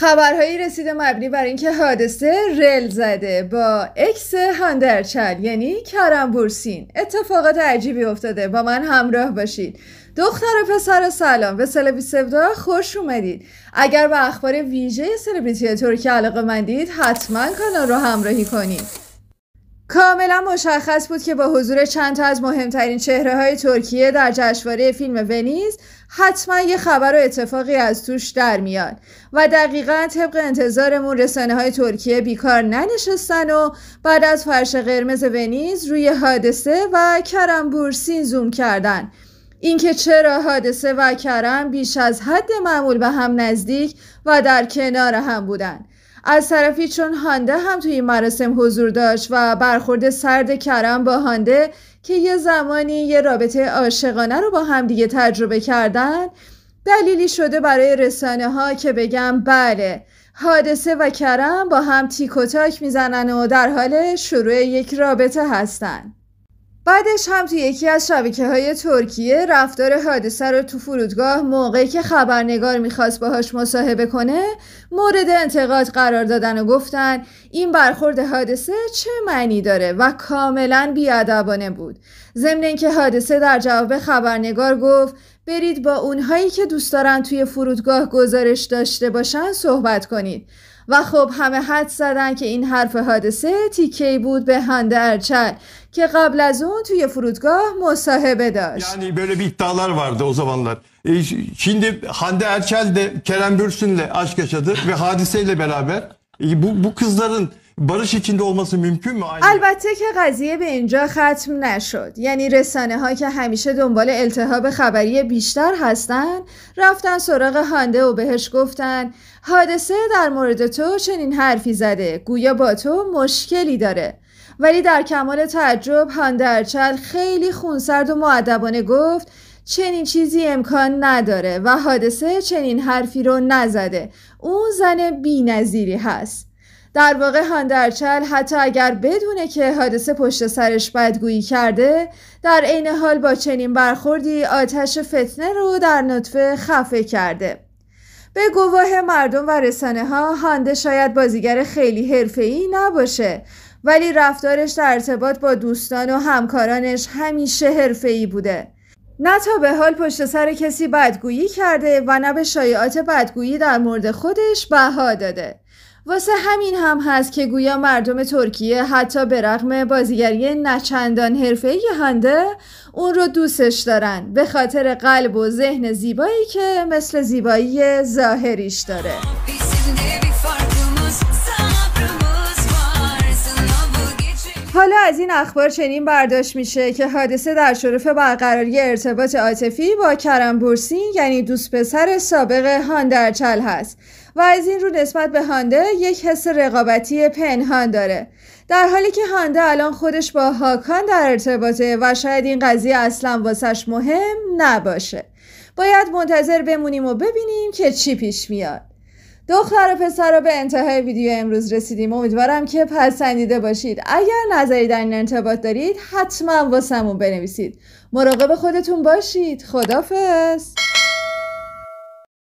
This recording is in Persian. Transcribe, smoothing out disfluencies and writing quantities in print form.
خبرهایی رسیده مبنی بر اینکه حادثه رل زده با اکس هانده ارچل یعنی کرم بورسین اتفاقات عجیبی افتاده. با من همراه باشید. دختر و پسر سلام، به سلبی سفدا خوش اومدید. اگر به اخبار ویژه سلبریتی ترکی علاقه‌مندید حتما کانال رو همراهی کنید. کاملا مشخص بود که با حضور چند تا از مهمترین چهره‌های ترکیه در جشنواره فیلم ونیز حتما یه خبر و اتفاقی از توش در میاد و دقیقاً طبق انتظارمون رسانه‌های ترکیه بیکار ننشستن و بعد از فرش قرمز ونیز روی حادثه و کرم بورسین زوم کردن. اینکه چرا حادثه و کرم بیش از حد معمول به هم نزدیک و در کنار هم بودن. از طرفی چون هانده هم توی این مراسم حضور داشت و برخورد سرد کرم با هانده که یه زمانی یه رابطه عاشقانه رو با هم دیگه تجربه کردن دلیلی شده برای رسانه ها که بگم بله، حادثه و کرم با هم تیک و تاک میزنن و در حال شروع یک رابطه هستن. بعدش هم توی یکی از شبکه‌های ترکیه رفتار حادثه رو تو فرودگاه موقعی که خبرنگار میخواست باهاش مصاحبه کنه مورد انتقاد قرار دادن و گفتن این برخورد حادثه چه معنی داره و کاملا بی‌ادبانه بود. ضمن اینکه حادثه در جواب خبرنگار گفت برید با اونهایی که دوست دارن توی فرودگاه گزارش داشته باشن صحبت کنید. و خب همه حدس زدن که این حرف حادثه تیکه‌ای بود به Hande Erçel که قبل از اون توی فرودگاه مصاحبه داشت. Yani böyle bir iddialar vardı o zamanlar. Şimdi Hande Erçel de Kerem Bürsin'le aşk yaşadı ve hadiseyle beraber. Bu kızların barış içinde olması mümkün mü? البته که قضیه به اینجا ختم نشد. یعنی رسانه ها که همیشه دنبال التهاب خبری بیشتر هستن رفتن سراغ هانده و بهش گفتن حادثه در مورد تو چنین حرفی زده، گویا با تو مشکلی داره. ولی در کمال تعجب هانده ارچل خیلی خونسرد و مؤدبانه گفت چنین چیزی امکان نداره و حادثه چنین حرفی رو نزده، اون زن بی‌نظیری هست. در واقع هانده ارچل حتی اگر بدونه که حادثه پشت سرش بدگویی کرده در عین حال با چنین برخوردی آتش فتنه رو در نطفه خفه کرده. به گواه مردم و رسانه ها هانده شاید بازیگر خیلی حرفه‌ای نباشه ولی رفتارش در ارتباط با دوستان و همکارانش همیشه حرفه‌ای بوده. نه تا به حال پشت سر کسی بدگویی کرده و نه به شایعات بدگویی در مورد خودش بها داده. واسه همین هم هست که گویا مردم ترکیه حتی به رغم بازیگری نچندان حرفه‌ای هانده اون رو دوستش دارن به خاطر قلب و ذهن زیبایی که مثل زیبایی ظاهریش داره. حالا از این اخبار چنین برداشت میشه که حادثه در شرف برقراری ارتباط عاطفی با کرم بورسین یعنی دوست پسر سابق هانده ارچل هست و از این رو نسبت به هانده یک حس رقابتی پنهان داره، در حالی که هانده الان خودش با هاکان در ارتباطه و شاید این قضیه اصلا واسش مهم نباشه. باید منتظر بمونیم و ببینیم که چی پیش میاد. دختر و پسر رو به انتهای ویدیو امروز رسیدیم. امیدوارم که پسندیده باشید. اگر نظری در این ارتباط دارید حتما واسمون بنویسید. مراقب خودتون باشید. خدافظ.